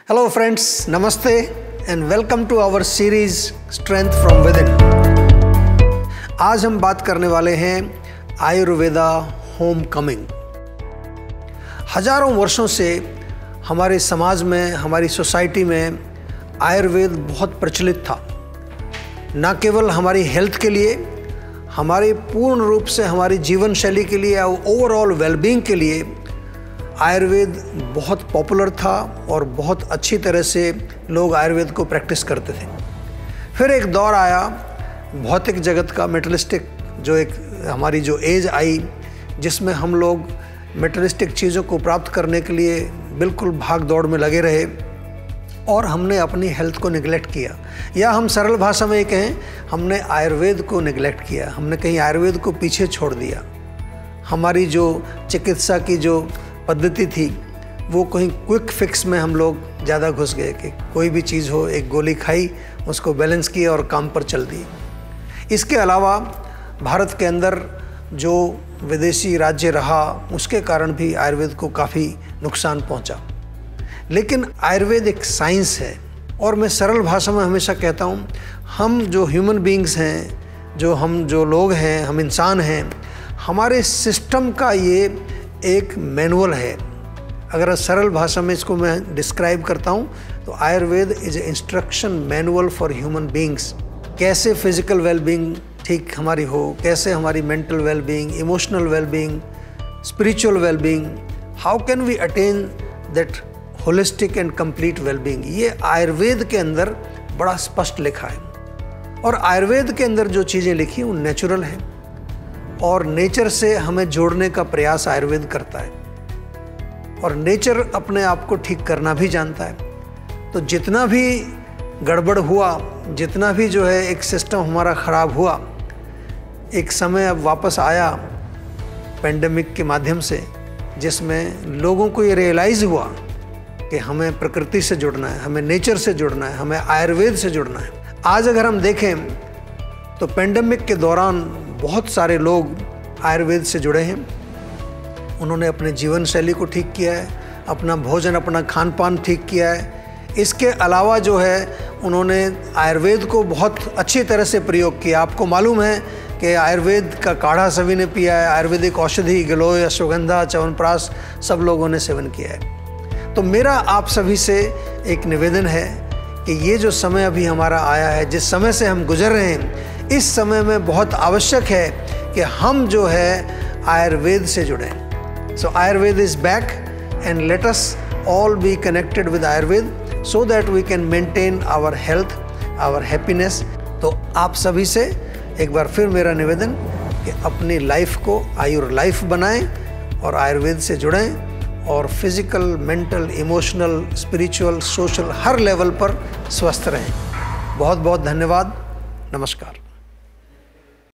Hello friends, नमस्ते and welcome to our series strength from within. आज हम बात करने वाले हैं आयुर्वेदा होम कमिंग। हजारों वर्षों से हमारे समाज में, हमारी सोसाइटी में आयुर्वेद बहुत प्रचलित था। न केवल हमारी हेल्थ के लिए, हमारे पूर्ण रूप से हमारी जीवन शैली के लिए, ओवरऑल वेलबींग के लिए आयुर्वेद बहुत पॉपुलर था और बहुत अच्छी तरह से लोग आयुर्वेद को प्रैक्टिस करते थे। फिर एक दौर आया भौतिक जगत का, मेटलिस्टिक, जो एक हमारी जो एज आई, जिसमें हम लोग मेटलिस्टिक चीज़ों को प्राप्त करने के लिए बिल्कुल भाग दौड़ में लगे रहे और हमने अपनी हेल्थ को निगलेक्ट किया, या हम सरल भाषा में ये कहें, हमने आयुर्वेद को निगलेक्ट किया। हमने कहीं आयुर्वेद को पीछे छोड़ दिया। हमारी जो चिकित्सा की जो पद्धति थी वो कहीं क्विक फिक्स में हम लोग ज़्यादा घुस गए कि कोई भी चीज़ हो, एक गोली खाई, उसको बैलेंस किया और काम पर चल दी। इसके अलावा भारत के अंदर जो विदेशी राज्य रहा, उसके कारण भी आयुर्वेद को काफ़ी नुकसान पहुंचा। लेकिन आयुर्वेद एक साइंस है और मैं सरल भाषा में हमेशा कहता हूं, हम जो ह्यूमन बीइंग्स हैं, हम जो लोग हैं, हम इंसान हैं, हमारे सिस्टम का ये एक मैनुअल है। अगर सरल भाषा में इसको मैं डिस्क्राइब करता हूँ तो Ayurveda is a instruction manual for human beings. कैसे फिजिकल वेलबींग ठीक हमारी हो, कैसे हमारी mental wellbeing, emotional wellbeing, spiritual wellbeing, how can we attain that holistic and complete wellbeing, ये आयुर्वेद के अंदर बड़ा स्पष्ट लिखा है। और आयुर्वेद के अंदर जो चीज़ें लिखी वो नेचुरल हैं और नेचर से हमें जोड़ने का प्रयास आयुर्वेद करता है और नेचर अपने आप को ठीक करना भी जानता है। तो जितना भी गड़बड़ हुआ, जितना भी जो है एक सिस्टम हमारा ख़राब हुआ, एक समय अब वापस आया पेंडेमिक के माध्यम से, जिसमें लोगों को ये रियलाइज़ हुआ कि हमें प्रकृति से जुड़ना है, हमें नेचर से जुड़ना है, हमें आयुर्वेद से जुड़ना है। आज अगर हम देखें तो पेंडेमिक के दौरान बहुत सारे लोग आयुर्वेद से जुड़े हैं। उन्होंने अपने जीवन शैली को ठीक किया है, अपना भोजन, अपना खान पान ठीक किया है। इसके अलावा जो है उन्होंने आयुर्वेद को बहुत अच्छी तरह से प्रयोग किया। आपको मालूम है कि आयुर्वेद का काढ़ा सभी ने पिया है, आयुर्वेदिक औषधि गिलोय, अश्वगंधा, च्यवनप्राश सब लोगों ने सेवन किया है। तो मेरा आप सभी से एक निवेदन है कि ये जो समय अभी हमारा आया है, जिस समय से हम गुजर रहे हैं, इस समय में बहुत आवश्यक है कि हम जो है आयुर्वेद से जुड़ें। So Ayurveda is back and let us all be connected with Ayurveda so that we can maintain our health, our happiness. तो आप सभी से एक बार फिर मेरा निवेदन कि अपनी लाइफ को आयुर लाइफ बनाएं और आयुर्वेद से जुड़ें और physical, mental, emotional, spiritual, social हर लेवल पर स्वस्थ रहें। बहुत बहुत धन्यवाद। नमस्कार।